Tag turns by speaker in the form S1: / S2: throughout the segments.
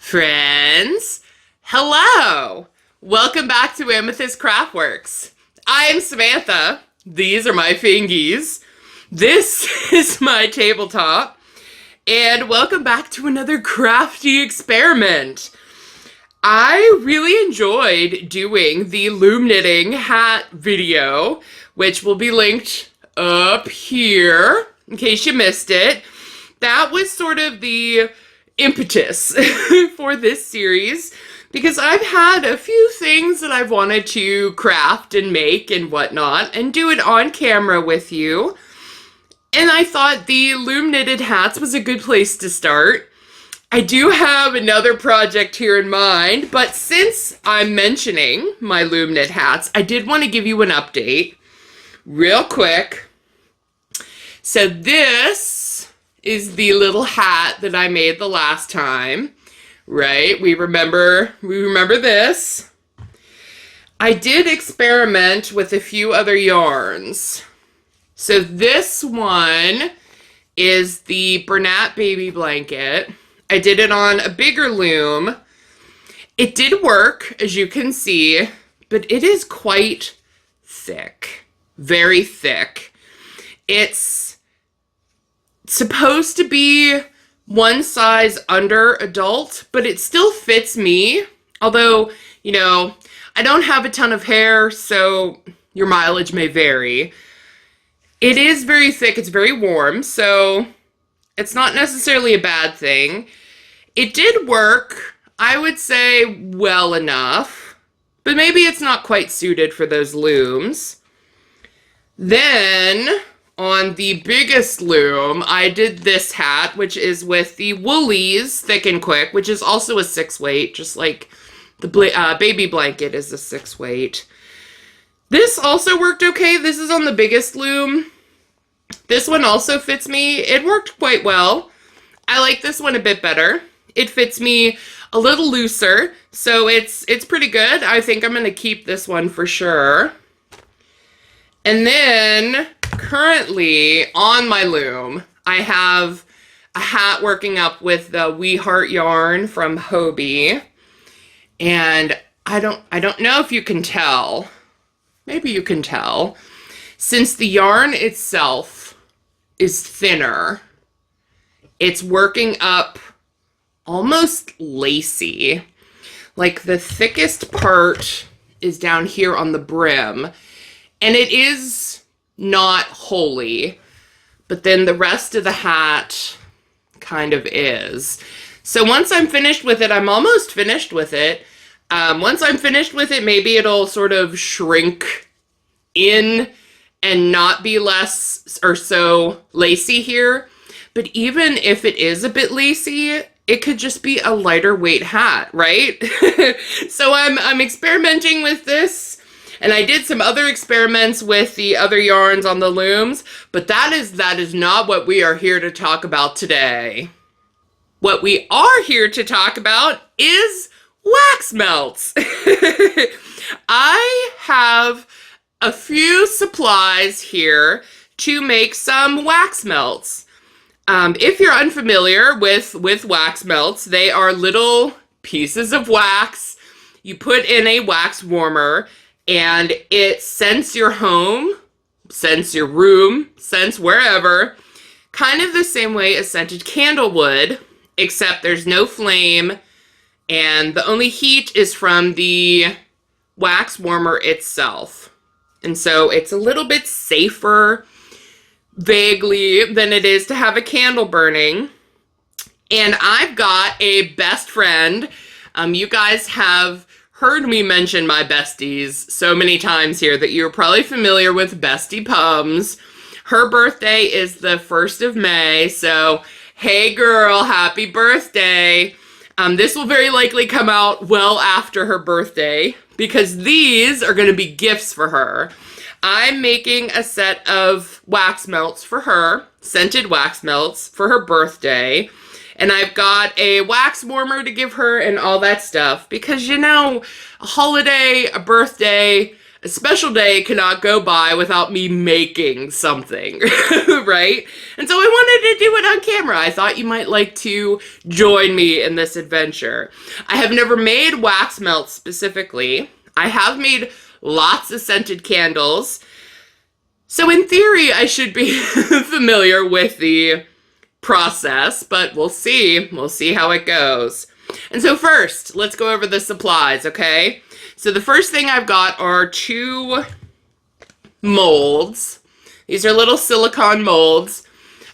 S1: Friends, hello! Welcome back to Amethyst Craftworks. I'm Samantha. These are my fingies. This is my tabletop. And welcome back to another Crafty Experiment. I really enjoyed doing the loom knitting hat video, which will be linked up here in case you missed it. That was sort of the impetus for this series because I've had a few things that I've wanted to craft and make and whatnot and do it on camera with you. And I thought the loom knitted hats was a good place to start. I do have another project here in mind, but since I'm mentioning my loom knit hats, I did want to give you an update real quick. So this is the little hat that I made the last time, right? We remember this. I did experiment with a few other yarns. So this one is the Bernat baby blanket. I did it on a bigger loom. It did work, as you can see, but it is quite thick, very thick. It's supposed to be one size under adult, but it still fits me. Although, you know, I don't have a ton of hair, so your mileage may vary. It is very thick, it's very warm, so it's not necessarily a bad thing. It did work, I would say, well enough, but maybe it's not quite suited for those looms. Then on the biggest loom, I did this hat, which is with the Woolies Thick and Quick, which is also a 6-weight, just like the baby blanket is a 6-weight. This also worked okay. This is on the biggest loom. This one also fits me. It worked quite well. I like this one a bit better. It fits me a little looser, so it's pretty good. I think I'm going to keep this one for sure. And then currently on my loom, I have a hat working up with the We Heart yarn from Hobie. And I don't know if you can tell. Maybe you can tell. Since the yarn itself is thinner, it's working up almost lacy. Like the thickest part is down here on the brim. And it is not wholly, but then the rest of the hat kind of is. So once I'm finished with it, I'm almost finished with it. Once I'm finished with it, maybe it'll sort of shrink in and not be less or so lacy here. But even if it is a bit lacy, it could just be a lighter weight hat, right? So I'm experimenting with this. And I did some other experiments with the other yarns on the looms, but that is not what we are here to talk about today. What we are here to talk about is wax melts. I have a few supplies here to make some wax melts. If you're unfamiliar with wax melts, they are little pieces of wax you put in a wax warmer, and it scents your home, scents your room, scents wherever, kind of the same way a scented candle would, except there's no flame, and the only heat is from the wax warmer itself. And so it's a little bit safer, vaguely, than it is to have a candle burning. And I've got a best friend. You guys have heard me mention my besties so many times here that you're probably familiar with Bestie Pums. Her birthday is the 1st of May, so hey girl, happy birthday. This will very likely come out well after her birthday because these are going to be gifts for her. I'm making a set of wax melts for her, scented wax melts for her birthday. And I've got a wax warmer to give her and all that stuff. Because, you know, a holiday, a birthday, a special day cannot go by without me making something, right? And so I wanted to do it on camera. I thought you might like to join me in this adventure. I have never made wax melts specifically. I have made lots of scented candles. So in theory, I should be familiar with the process, but we'll see. We'll see how it goes. And so first, let's go over the supplies, okay? So the first thing I've got are 2 molds. These are little silicone molds.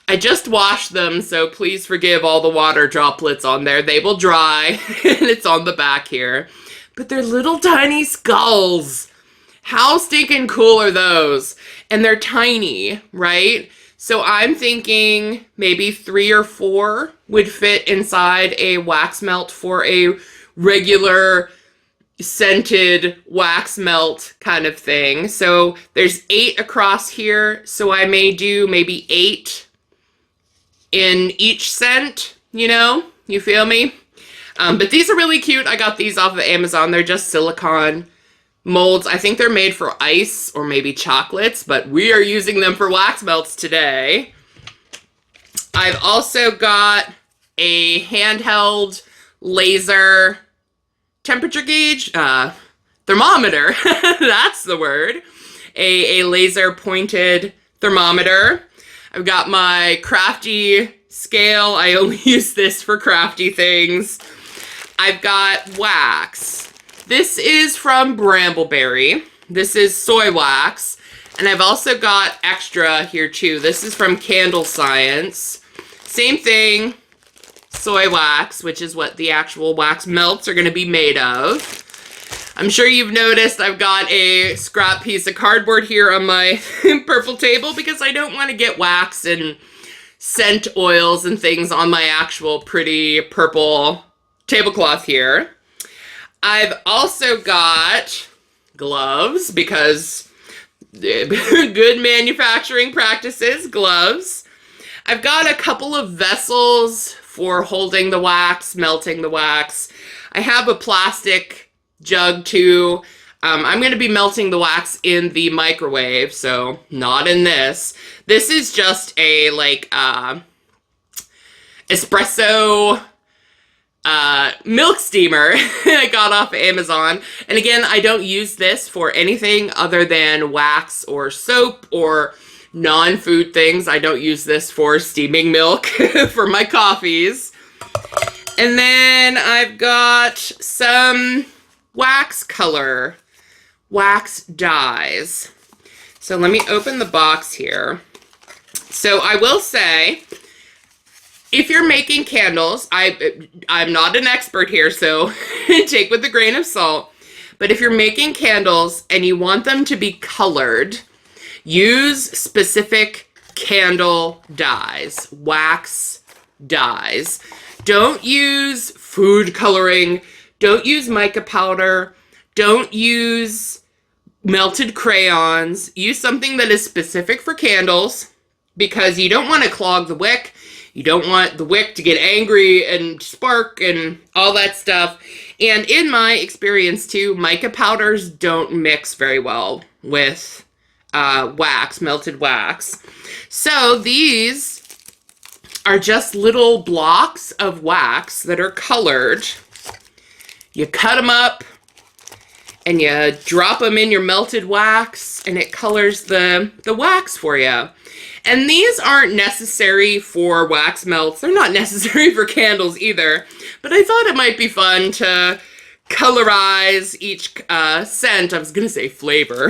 S1: I just washed them, so please forgive all the water droplets on there. They will dry, and it's on the back here. But they're little tiny skulls. How stinking cool are those? And they're tiny, right? So I'm thinking maybe 3 or 4 would fit inside a wax melt for a regular scented wax melt kind of thing. So there's 8 across here, so I may do maybe 8 in each scent, you know? You feel me? But these are really cute. I got these off of Amazon. They're just silicone molds. I think they're made for ice or maybe chocolates, but we are using them for wax melts today. I've also got a handheld laser temperature gauge, thermometer, that's the word, a laser pointed thermometer. I've got my crafty scale. I only use this for crafty things. I've got wax. This is from Brambleberry. This is soy wax. And I've also got extra here too. This is from Candle Science. Same thing, soy wax, which is what the actual wax melts are going to be made of. I'm sure you've noticed I've got a scrap piece of cardboard here on my purple table because I don't want to get wax and scent oils and things on my actual pretty purple tablecloth here. I've also got gloves because good manufacturing practices, gloves. I've got a couple of vessels for holding the wax, melting the wax. I have a plastic jug too. I'm going to be melting the wax in the microwave, so not in this. This is just a espresso milk steamer I got off of Amazon. And again, I don't use this for anything other than wax or soap or non-food things. I don't use this for steaming milk for my coffees. And then I've got some wax color, wax dyes. So let me open the box here. So I will say, if you're making candles, I'm not an expert here, so take with a grain of salt. But if you're making candles and you want them to be colored, use specific candle dyes, wax dyes. Don't use food coloring. Don't use mica powder. Don't use melted crayons. Use something that is specific for candles because you don't want to clog the wick. You don't want the wick to get angry and spark and all that stuff. And in my experience too, mica powders don't mix very well with wax, melted wax. So these are just little blocks of wax that are colored. You cut them up and you drop them in your melted wax and it colors the wax for you. And these aren't necessary for wax melts. They're not necessary for candles either. But I thought it might be fun to colorize each scent. I was going to say flavor.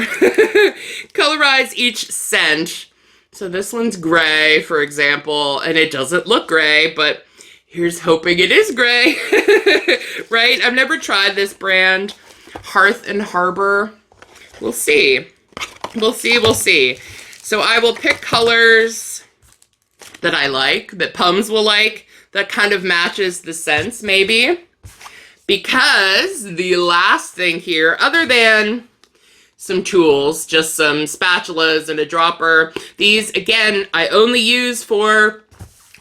S1: Colorize each scent. So this one's gray, for example, and it doesn't look gray, but here's hoping it is gray. Right? I've never tried this brand, Hearth and Harbor. We'll see. We'll see, we'll see. So I will pick colors that I like, that Pums will like, that kind of matches the scents maybe. Because the last thing here, other than some tools, just some spatulas and a dropper, these, again, I only use for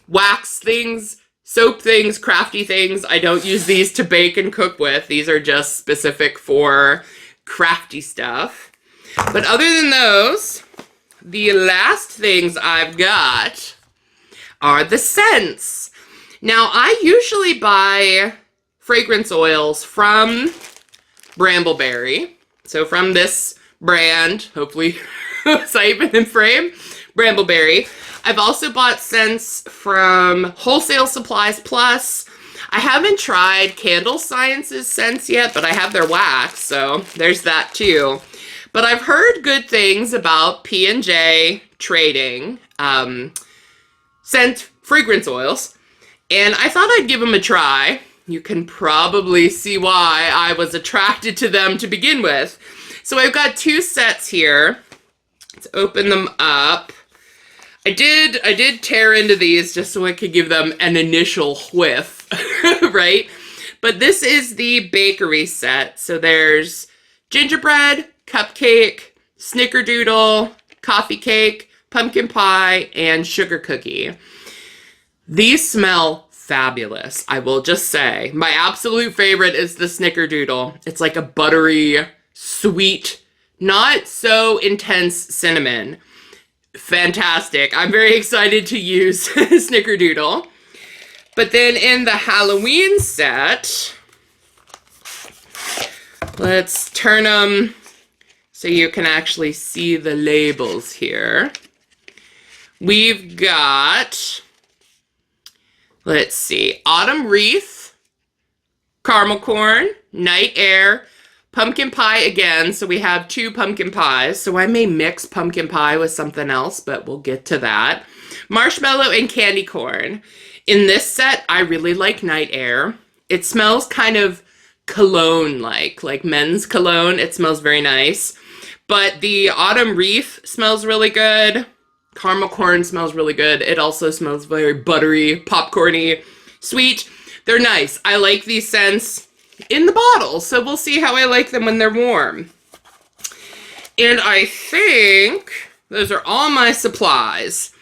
S1: wax things, soap things, crafty things. I don't use these to bake and cook with. These are just specific for crafty stuff. But other than those, the last things I've got are the scents. Now, I usually buy fragrance oils from Brambleberry. So from this brand, hopefully safe in frame, Brambleberry. I've also bought scents from Wholesale Supplies Plus. I haven't tried Candle Science's scents yet, but I have their wax, so there's that too. But I've heard good things about P&J Trading scent fragrance oils, and I thought I'd give them a try. You can probably see why I was attracted to them to begin with. So I've got 2 sets here. Let's open them up. I did tear into these just so I could give them an initial whiff, right? But this is the bakery set. So there's gingerbread, cupcake, snickerdoodle, coffee cake, pumpkin pie, and sugar cookie. These smell fabulous, I will just say. My absolute favorite is the snickerdoodle. It's like a buttery, sweet, not so intense cinnamon. Fantastic. I'm very excited to use snickerdoodle. But then in the Halloween set, let's turn them so you can actually see the labels here. We've got, let's see, Autumn Wreath, Caramel Corn, Night Air, Pumpkin Pie again. So we have 2 pumpkin pies. So I may mix pumpkin pie with something else, but we'll get to that. Marshmallow and Candy Corn. In this set, I really like Night Air. It smells kind of cologne-like men's cologne. It smells very nice. But the Autumn Wreath smells really good. Caramel Corn smells really good. It also smells very buttery, popcorny, sweet. They're nice. I like these scents in the bottle, so we'll see how I like them when they're warm. And I think those are all my supplies.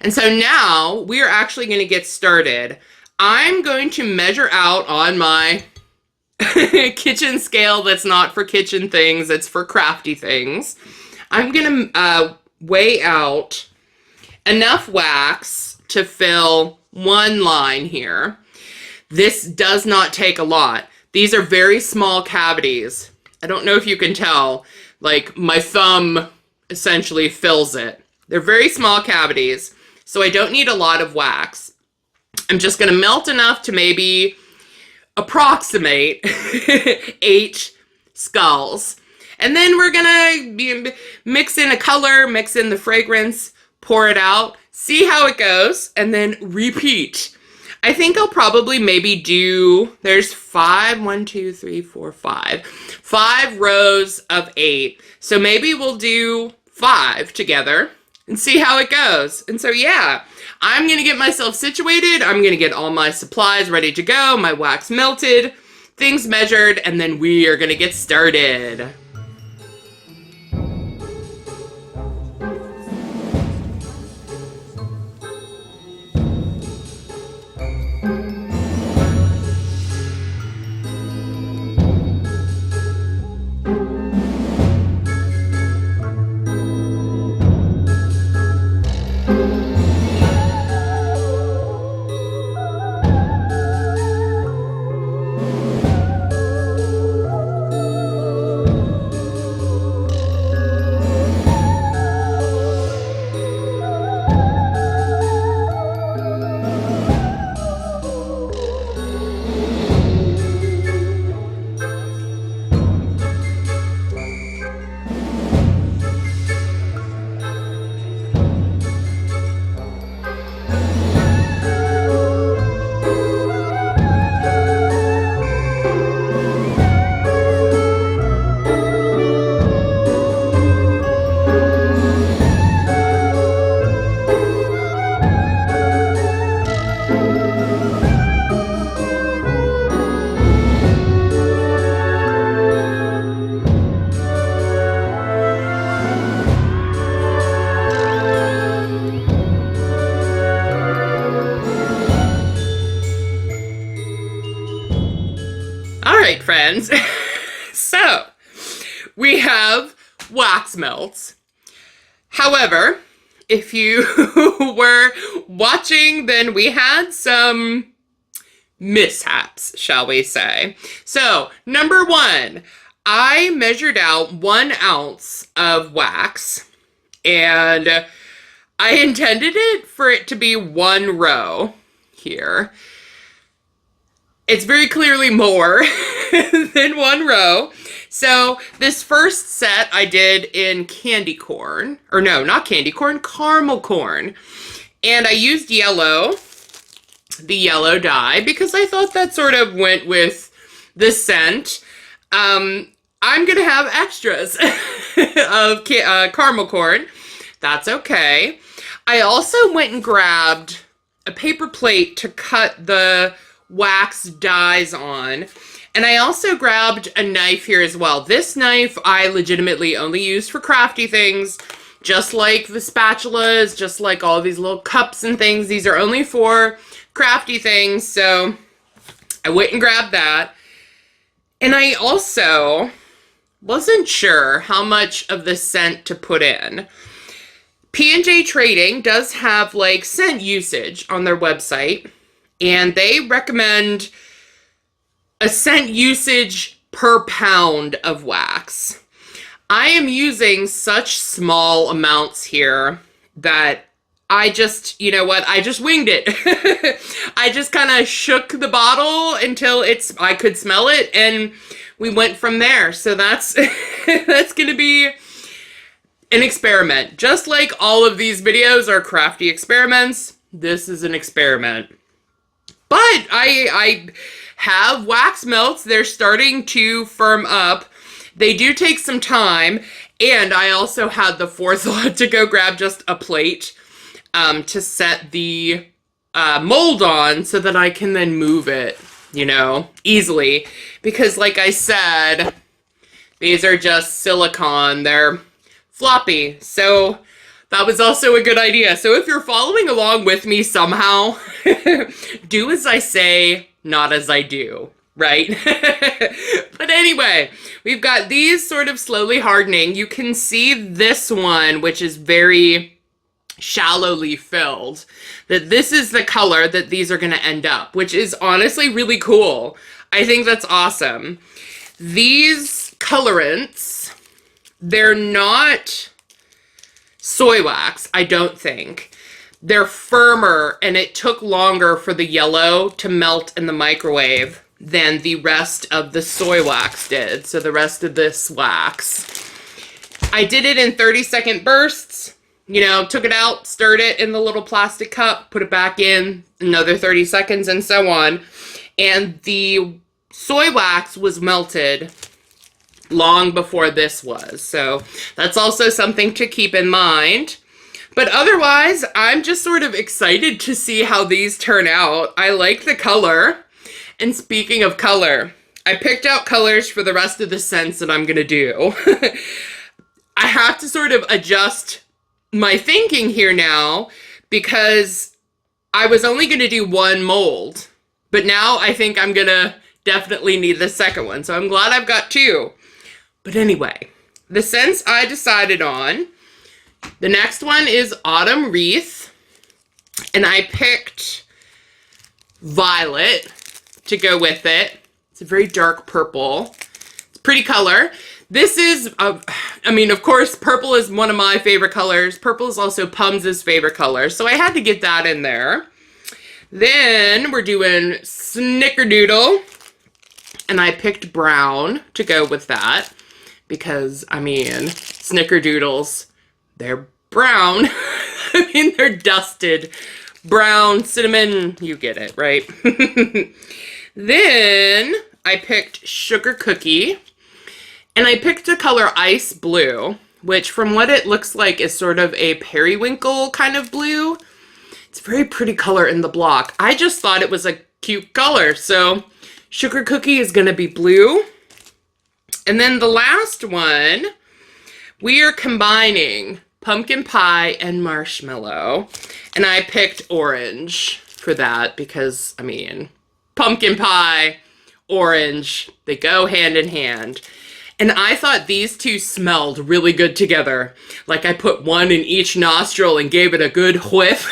S1: And so now we are actually going to get started. I'm going to measure out on my kitchen scale that's not for kitchen things, it's for crafty things. I'm going to weigh out enough wax to fill 1 line here. This does not take a lot. These are very small cavities. I don't know if you can tell, like my thumb essentially fills it. They're very small cavities, so I don't need a lot of wax. I'm just going to melt enough to maybe approximate 8 skulls. And then we're going to mix in a color, mix in the fragrance, pour it out, see how it goes, and then repeat. I think I'll probably maybe do, there's 5 rows of 8. So maybe we'll do 5 together and see how it goes. And so yeah, I'm going to get myself situated. I'm going to get all my supplies ready to go, my wax melted, things measured, and then we are going to get started. Friends. So we have wax melts. However, if you were watching, then we had some mishaps, shall we say. So, number one, I measured out 1 ounce of wax, and I intended for it to be 1 row here. It's very clearly more than 1 row. So this first set I did in candy corn, or no, not candy corn, caramel corn. And I used yellow, the yellow dye, because I thought that sort of went with the scent. I'm gonna have extras of caramel corn. That's okay. I also went and grabbed a paper plate to cut the wax dyes on. And I also grabbed a knife here as well. This knife I legitimately only use for crafty things, just like the spatulas, just like all these little cups and things. These are only for crafty things, so I went and grabbed that. And I also wasn't sure how much of the scent to put in. P&J Trading does have like scent usage on their website, and they recommend a scent usage per pound of wax. I am using such small amounts here that I just, you know what, I just winged it. I just kind of shook the bottle until I could smell it, and we went from there. So that's, that's gonna be an experiment. Just like all of these videos are crafty experiments, this is an experiment. But I have wax melts. They're starting to firm up. They do take some time. And I also had the forethought to go grab just a plate to set the mold on so that I can then move it, you know, easily. Because like I said, these are just silicone. They're floppy. So that was also a good idea. So if you're following along with me somehow, do as I say, not as I do, right? But anyway, we've got these sort of slowly hardening. You can see this one, which is very shallowly filled, that this is the color that these are going to end up, which is honestly really cool. I think that's awesome. These colorants, they're not soy wax, I don't think. They're firmer, and it took longer for the yellow to melt in the microwave than the rest of the soy wax did. So the rest of this wax. I did it in 30-second bursts. You know, took it out, stirred it in the little plastic cup, put it back in, another 30 seconds, and so on. And the soy wax was melted long before this was. So that's also something to keep in mind. But otherwise, I'm just sort of excited to see how these turn out. I like the color. And speaking of color, I picked out colors for the rest of the scents that I'm going to do. I have to sort of adjust my thinking here now, because I was only going to do 1 mold. But now I think I'm going to definitely need the second one. So I'm glad I've got 2. But anyway, the scents I decided on, the next one is Autumn Wreath, and I picked Violet to go with it. It's a very dark purple. It's a pretty color. This is, I mean, of course, purple is one of my favorite colors. Purple is also Pums' favorite color, so I had to get that in there. Then we're doing Snickerdoodle, and I picked brown to go with that. Because, I mean, Snickerdoodles, they're brown. I mean, they're dusted brown, cinnamon, you get it, right? Then I picked Sugar Cookie, and I picked the color Ice Blue, which from what it looks like is sort of a periwinkle kind of blue. It's a very pretty color in the block. I just thought it was a cute color, so Sugar Cookie is going to be blue. And then the last one, we are combining pumpkin pie and marshmallow. And I picked orange for that because, I mean, pumpkin pie, orange, they go hand in hand. And I thought these two smelled really good together. Like I put one in each nostril and gave it a good whiff.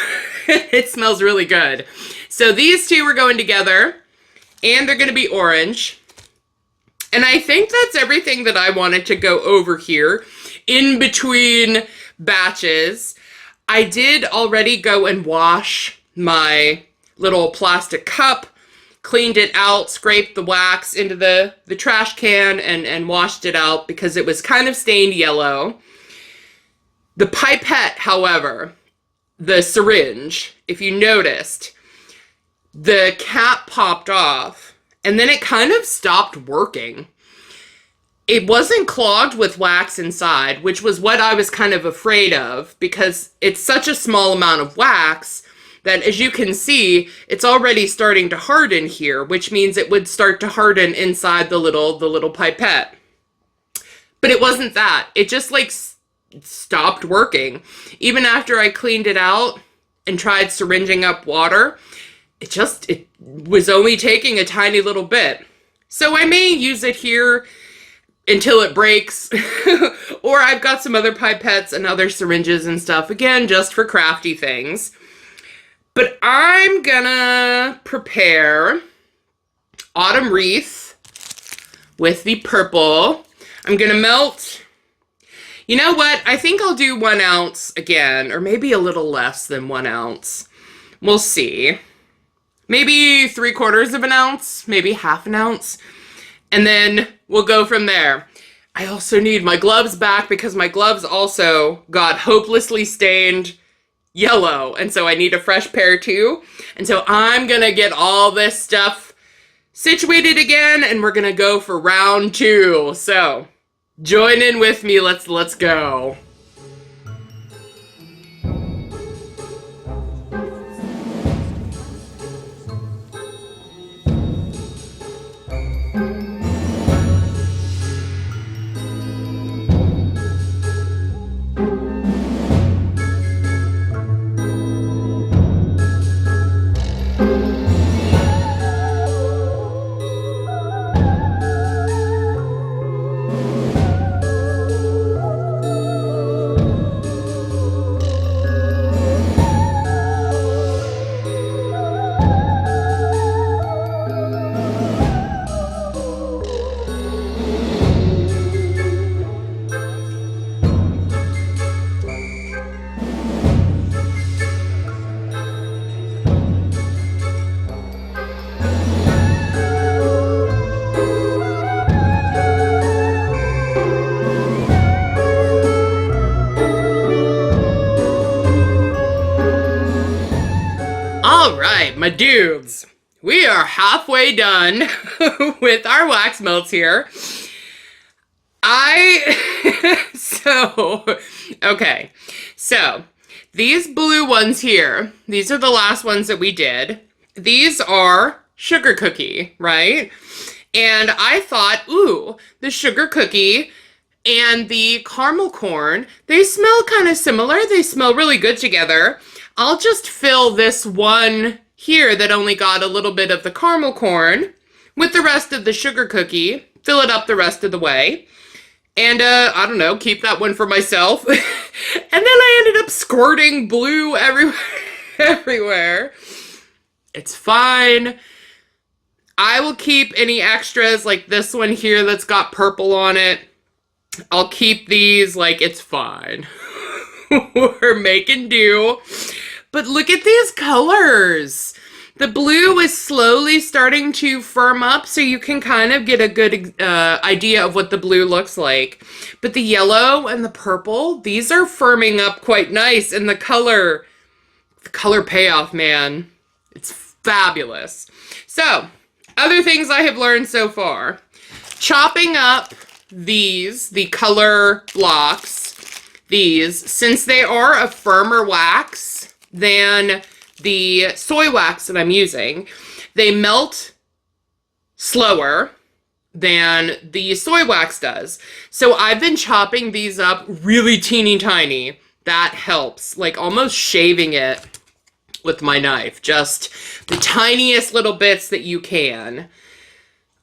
S1: It smells really good. So these two are going together, and they're going to be orange. And I think that's everything that I wanted to go over here in between batches. I did already go and wash my little plastic cup, cleaned it out, scraped the wax into the trash can, and washed it out because it was kind of stained yellow. The pipette, however, the syringe, if you noticed, the cap popped off and then it kind of stopped working. It wasn't clogged with wax inside, which was what I was kind of afraid of because it's such a small amount of wax that, as you can see, it's already starting to harden here, which means it would start to harden inside the little pipette. But it wasn't that. It just like stopped working. Even after I cleaned it out and tried syringing up water, it was only taking a tiny little bit. So I may use it here until it breaks, or I've got some other pipettes and other syringes and stuff, again, just for crafty things. But I'm gonna prepare Autumn Wreath with the purple. I'm gonna melt, you know what, I think I'll do 1 ounce again, or maybe a little less than 1 ounce. We'll see. Maybe 3/4 of an ounce, maybe half an ounce. And then we'll go from there. I also need my gloves back because my gloves also got hopelessly stained yellow. And so I need a fresh pair too. And so I'm gonna get all this stuff situated again and we're gonna go for round 2. So join in with me, let's go. My dudes, we are halfway done with our wax melts here. Okay, so these blue ones here, these are the last ones that we did. These are sugar cookie, right? And I thought, ooh, the sugar cookie and the caramel corn, they smell kind of similar. They smell really good together. I'll just fill this one here that only got a little bit of the caramel corn with the rest of the sugar cookie, fill it up the rest of the way, and I don't know, keep that one for myself. And then I ended up squirting blue everywhere. It's fine. I will keep any extras like this one here that's got purple on it. I'll keep these, like, it's fine. We're making do. But look at these colors. The blue is slowly starting to firm up, so you can kind of get a good idea of what the blue looks like. But the yellow and the purple, these are firming up quite nice. And the color payoff, man, it's fabulous. So, other things I have learned so far. Chopping up these, the color blocks, these, since they are a firmer wax than the soy wax that I'm using, they melt slower than the soy wax does. So I've been chopping these up really teeny tiny. That helps, like almost shaving it with my knife, just the tiniest little bits that you can.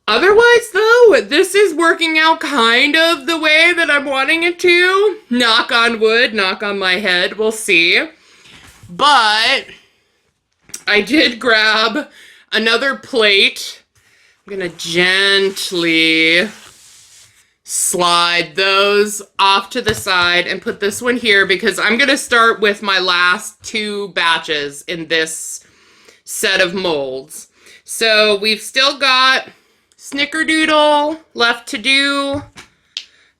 S1: Otherwise, though, this is working out kind of the way that I'm wanting it to. Knock on wood, knock on my head, we'll see. But I did grab another plate. I'm gonna gently slide those off to the side and put this one here because I'm gonna start with my last 2 batches in this set of molds. So we've still got Snickerdoodle left to do,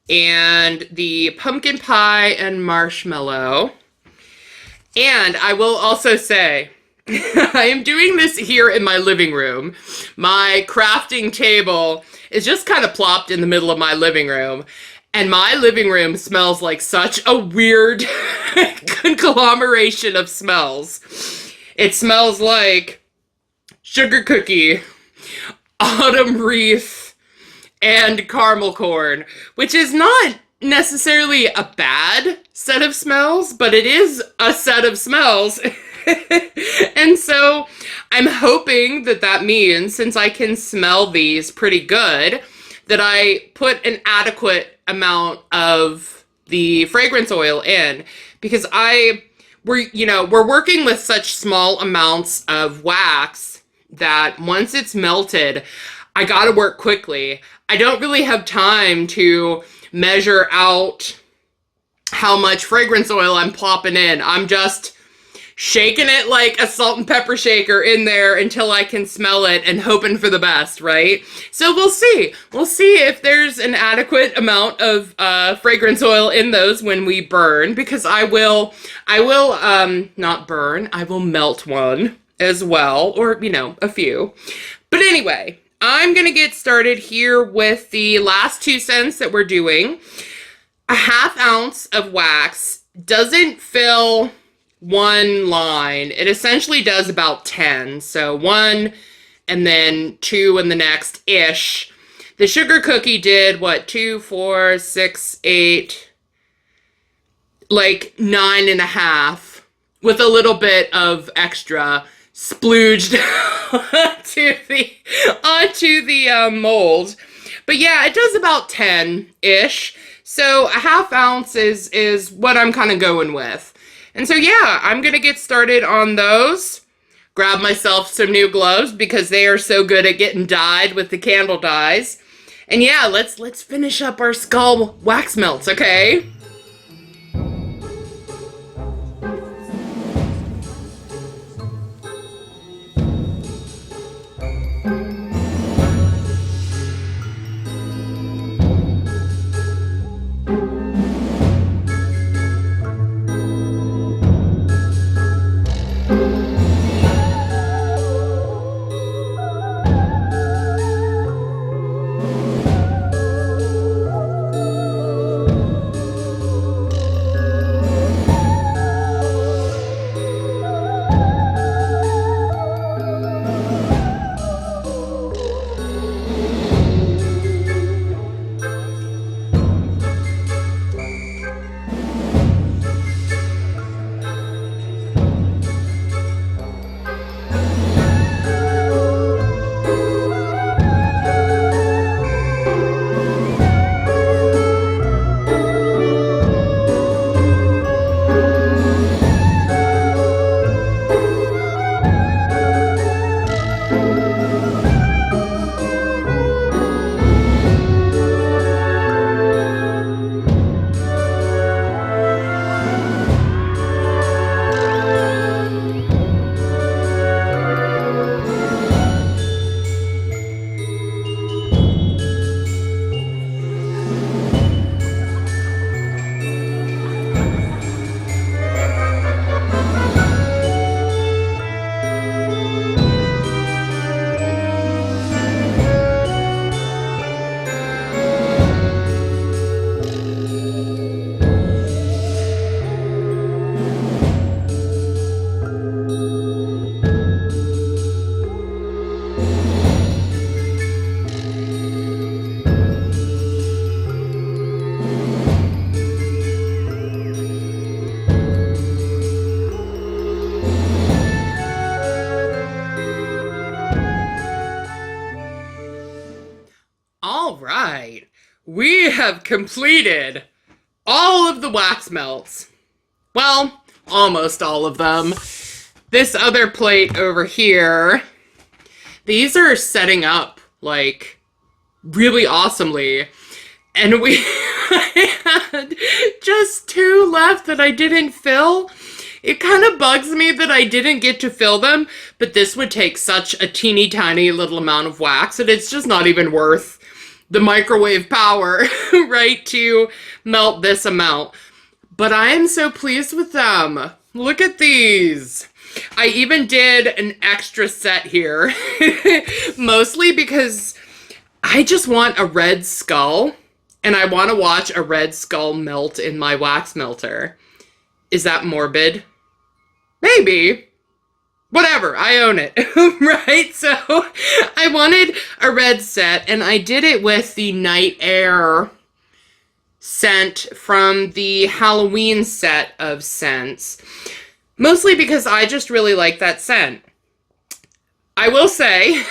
S1: and the pumpkin pie and marshmallow. And I will also say, I am doing this here in my living room. My crafting table is just kind of plopped in the middle of my living room, and my living room smells like such a weird conglomeration of smells. It smells like sugar cookie, autumn wreath, and caramel corn, which is not necessarily a bad set of smells, but it is a set of smells. And so I'm hoping that that means, since I can smell these pretty good, that I put an adequate amount of the fragrance oil in, because we're working with such small amounts of wax that once it's melted, I gotta work quickly. I don't really have time to measure out how much fragrance oil I'm plopping in. I'm just shaking it like a salt and pepper shaker in there until I can smell it and hoping for the best, right? So we'll see. We'll see if there's an adequate amount of fragrance oil in those when we burn, because I will not burn, I will melt one as well, or, a few. But anyway, I'm gonna get started here with the last 2 cents that we're doing. A 1/2 ounce of wax doesn't fill 1 line. It essentially does about 10. So 1 and then 2 in the next ish. The sugar cookie did what? 2, 4, 6, 8, like 9.5, with a little bit of extra splooged onto the mold. But yeah, it does about 10-ish. So a 1/2 ounce is what I'm kind of going with. And so yeah, I'm gonna get started on those. Grab myself some new gloves because they are so good at getting dyed with the candle dyes. And yeah, let's finish up our skull wax melts, okay? right, we have completed all of the wax melts. Well, almost all of them. This other plate over here, these are setting up, like, really awesomely. And we had just 2 left that I didn't fill. It kind of bugs me that I didn't get to fill them, but this would take such a teeny tiny little amount of wax that it's just not even worth the microwave power, right, to melt this amount. But I am so pleased with them. Look at these. I even did an extra set here, mostly because I just want a red skull, and I want to watch a red skull melt in my wax melter. Is that morbid? Maybe. Whatever, I own it, right? So I wanted a red set, and I did it with the Night Air scent from the Halloween set of scents. Mostly because I just really like that scent. I will say,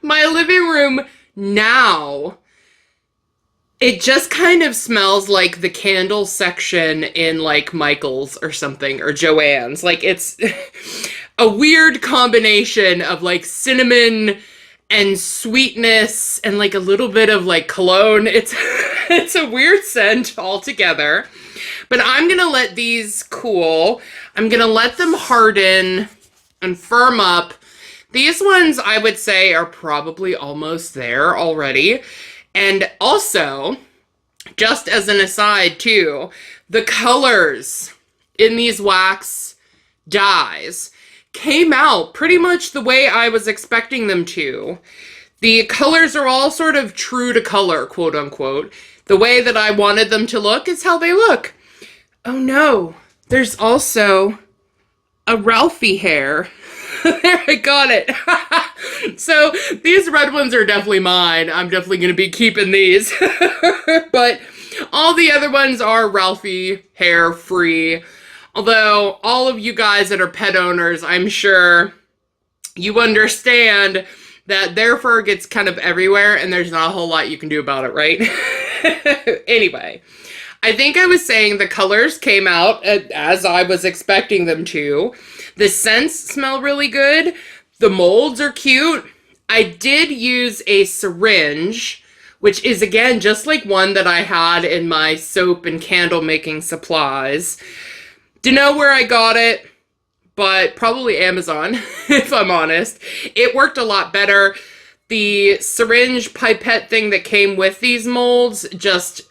S1: my living room now, it just kind of smells like the candle section in like Michael's or something, or Joann's. Like, it's a weird combination of like cinnamon and sweetness and like a little bit of like cologne. It's a weird scent altogether. But I'm gonna let these cool. I'm gonna let them harden and firm up. These ones, I would say, are probably almost there already. And also, just as an aside too, the colors in these wax dyes came out pretty much the way I was expecting them to. The colors are all sort of true to color, quote unquote. The way that I wanted them to look is how they look. Oh no, there's also a Ralphie hair. There, I got it. So these red ones are definitely mine. I'm definitely going to be keeping these. But all the other ones are Ralphie hair free. Although all of you guys that are pet owners, I'm sure you understand that their fur gets kind of everywhere and there's not a whole lot you can do about it, right? Anyway, I think I was saying the colors came out as I was expecting them to. The scents smell really good. The molds are cute. I did use a syringe, which is, again, just like one that I had in my soap and candle making supplies. Don't know where I got it, but probably Amazon, if I'm honest. It worked a lot better. The syringe pipette thing that came with these molds just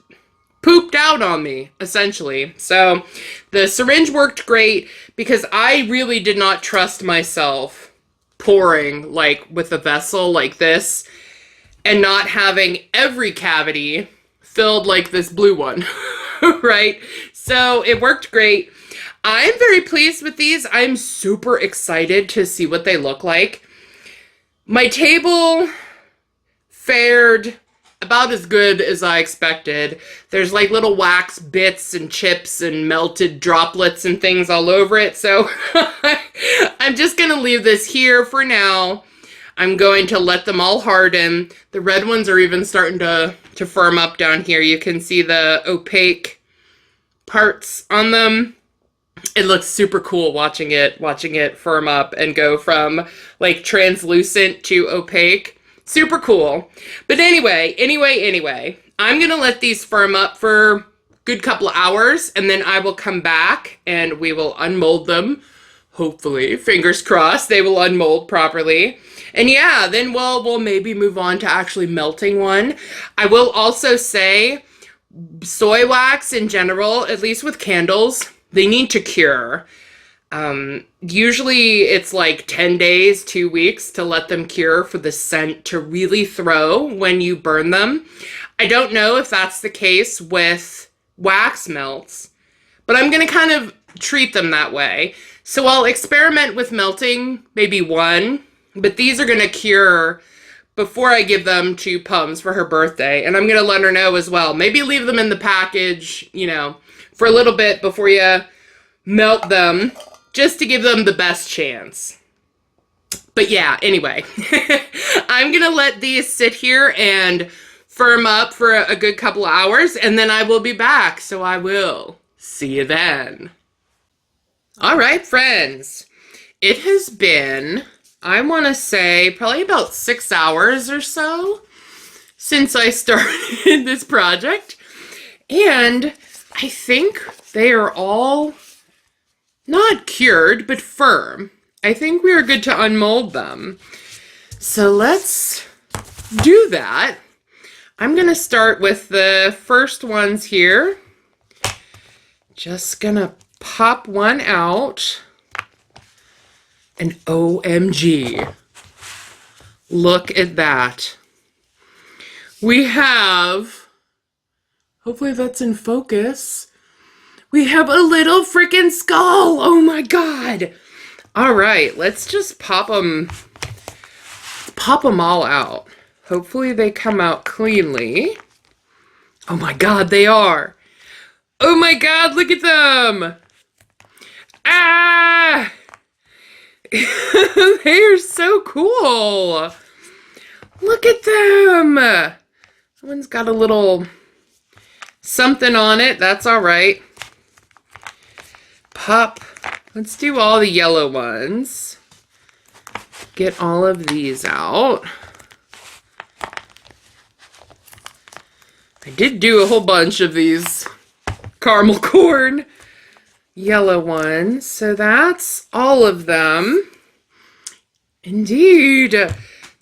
S1: pooped out on me, essentially. So the syringe worked great because I really did not trust myself pouring like with a vessel like this and not having every cavity filled like this blue one, right? So it worked great. I'm very pleased with these. I'm super excited to see what they look like. My table fared about as good as I expected. There's like little wax bits and chips and melted droplets and things all over it. So I'm just going to leave this here for now. I'm going to let them all harden. The red ones are even starting to firm up down here. You can see the opaque parts on them. It looks super cool watching it firm up and go from like translucent to opaque. Super cool. But anyway, I'm going to let these firm up for a good couple of hours, and then I will come back and we will unmold them. Hopefully, fingers crossed, they will unmold properly. And yeah, then we'll maybe move on to actually melting one. I will also say soy wax in general, at least with candles, they need to cure. Usually it's like 10 days, 2 weeks to let them cure for the scent to really throw when you burn them. I don't know if that's the case with wax melts, but I'm going to kind of treat them that way. So I'll experiment with melting maybe one, but these are going to cure before I give them to Pums for her birthday. And I'm going to let her know as well. Maybe leave them in the package, you know, for a little bit before you melt them, just to give them the best chance. But yeah, anyway, I'm going to let these sit here and firm up for a good couple of hours, and then I will be back. So I will see you then. All right, friends. It has been, I want to say, probably about 6 hours or so since I started this project. And I think they are all not cured, but firm. I think we are good to unmold them. So let's do that. I'm going to start with the first ones here. Just going to pop one out. And OMG, look at that. We have, hopefully that's in focus, we have a little freaking skull. Oh my God. All right, let's just pop them all out. Hopefully they come out cleanly. Oh my God, they are. Oh my God, look at them. Ah! They are so cool. Look at them. That one's got a little something on it. That's all right. Pop. Let's do all the yellow ones. Get all of these out. I did do a whole bunch of these caramel corn yellow ones, so that's all of them. Indeed.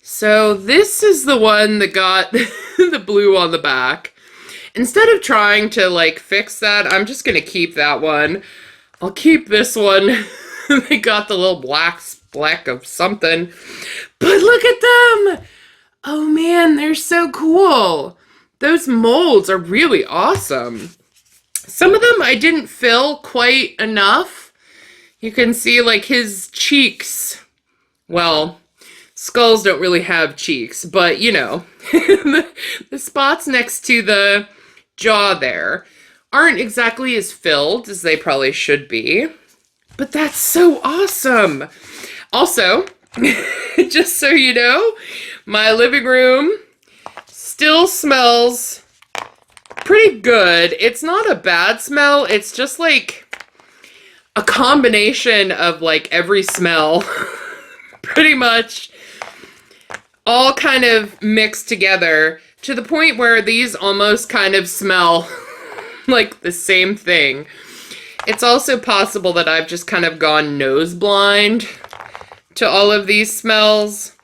S1: So this is the one that got the blue on the back. Instead of trying to like fix that, I'm just gonna keep that one. I'll keep this one. They got the little black speck of something. But look at them! Oh man, they're so cool. Those molds are really awesome. Some of them I didn't fill quite enough. You can see like his cheeks. Well, skulls don't really have cheeks, but you know, the spots next to the jaw there aren't exactly as filled as they probably should be. But that's so awesome. Also, just so you know, my living room still smells pretty good. It's not a bad smell. It's just like a combination of like every smell pretty much all kind of mixed together to the point where these almost kind of smell like the same thing. It's also possible that I've just kind of gone nose blind to all of these smells,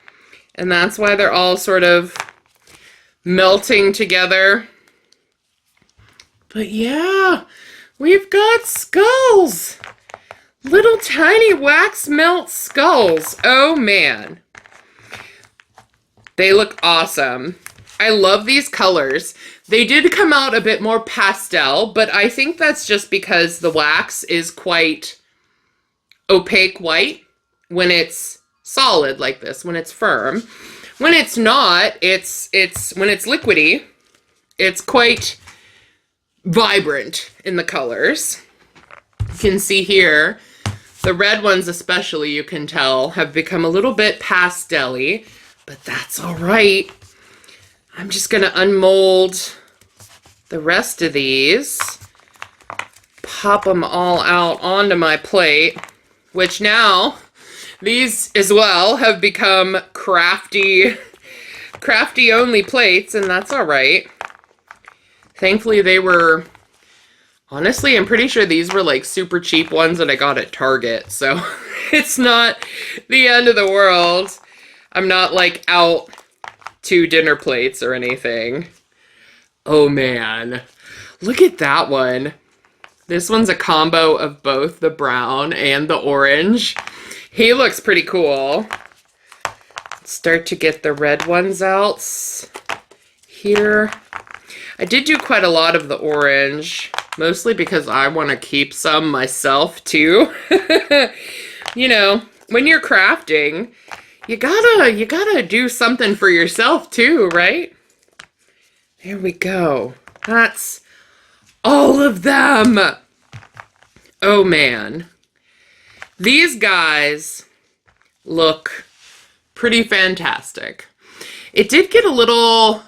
S1: and that's why they're all sort of melting together. But yeah, we've got skulls. Little tiny wax melt skulls. Oh man. They look awesome. I love these colors. They did come out a bit more pastel, but I think that's just because the wax is quite opaque white when it's solid like this, when it's firm. When it's not, when it's liquidy, it's quite vibrant in the colors. You can see here, the red ones especially, you can tell, have become a little bit pastel-y, but that's all right. I'm just going to unmold the rest of these, pop them all out onto my plate, which now, these as well have become crafty only plates, and that's all right. Thankfully, they were, honestly, I'm pretty sure these were like super cheap ones that I got at Target. So it's not the end of the world. I'm not like out 2 dinner plates or anything. Oh man, look at that one. This one's a combo of both the brown and the orange. He looks pretty cool. Let's start to get the red ones out here. I did do quite a lot of the orange, mostly because I want to keep some myself too. You know, when you're crafting, you gotta do something for yourself too, right? There we go. That's all of them. Oh man. These guys look pretty fantastic. It did get a little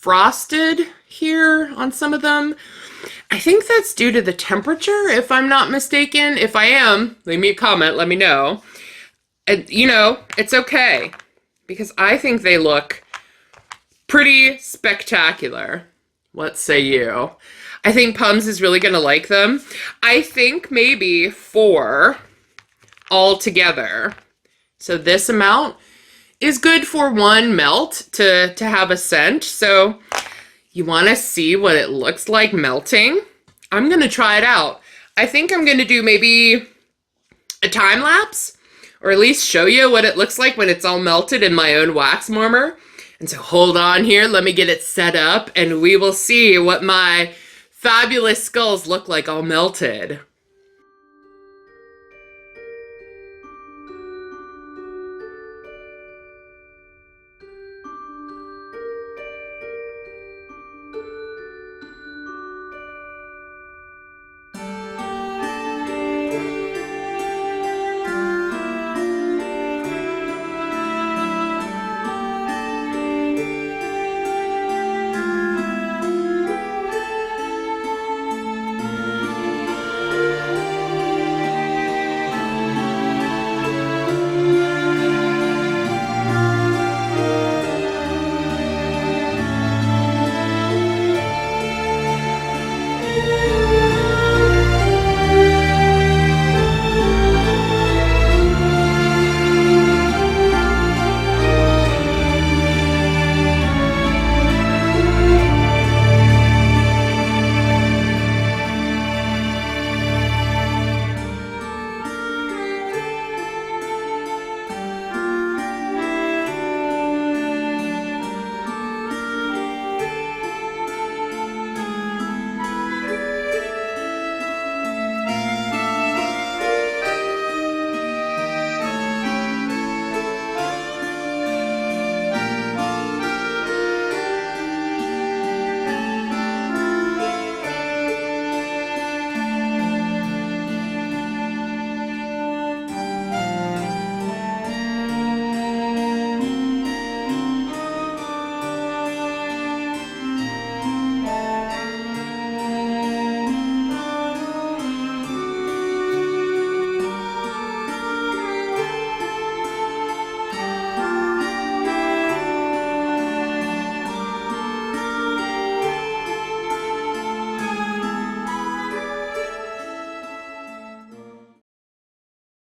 S1: frosted here on some of them. I think that's due to the temperature, if I'm not mistaken. If I am, leave me a comment, let me know. And, you know, it's okay, because I think they look pretty spectacular. What say you? I think Pums is really going to like them. I think maybe 4 all together. So this amount is good for 1 melt to have a scent. So you want to see what it looks like melting? I'm going to try it out. I think I'm going to do maybe a time lapse, or at least show you what it looks like when it's all melted in my own wax warmer. And so hold on here, let me get it set up, and we will see what my fabulous skulls look like all melted.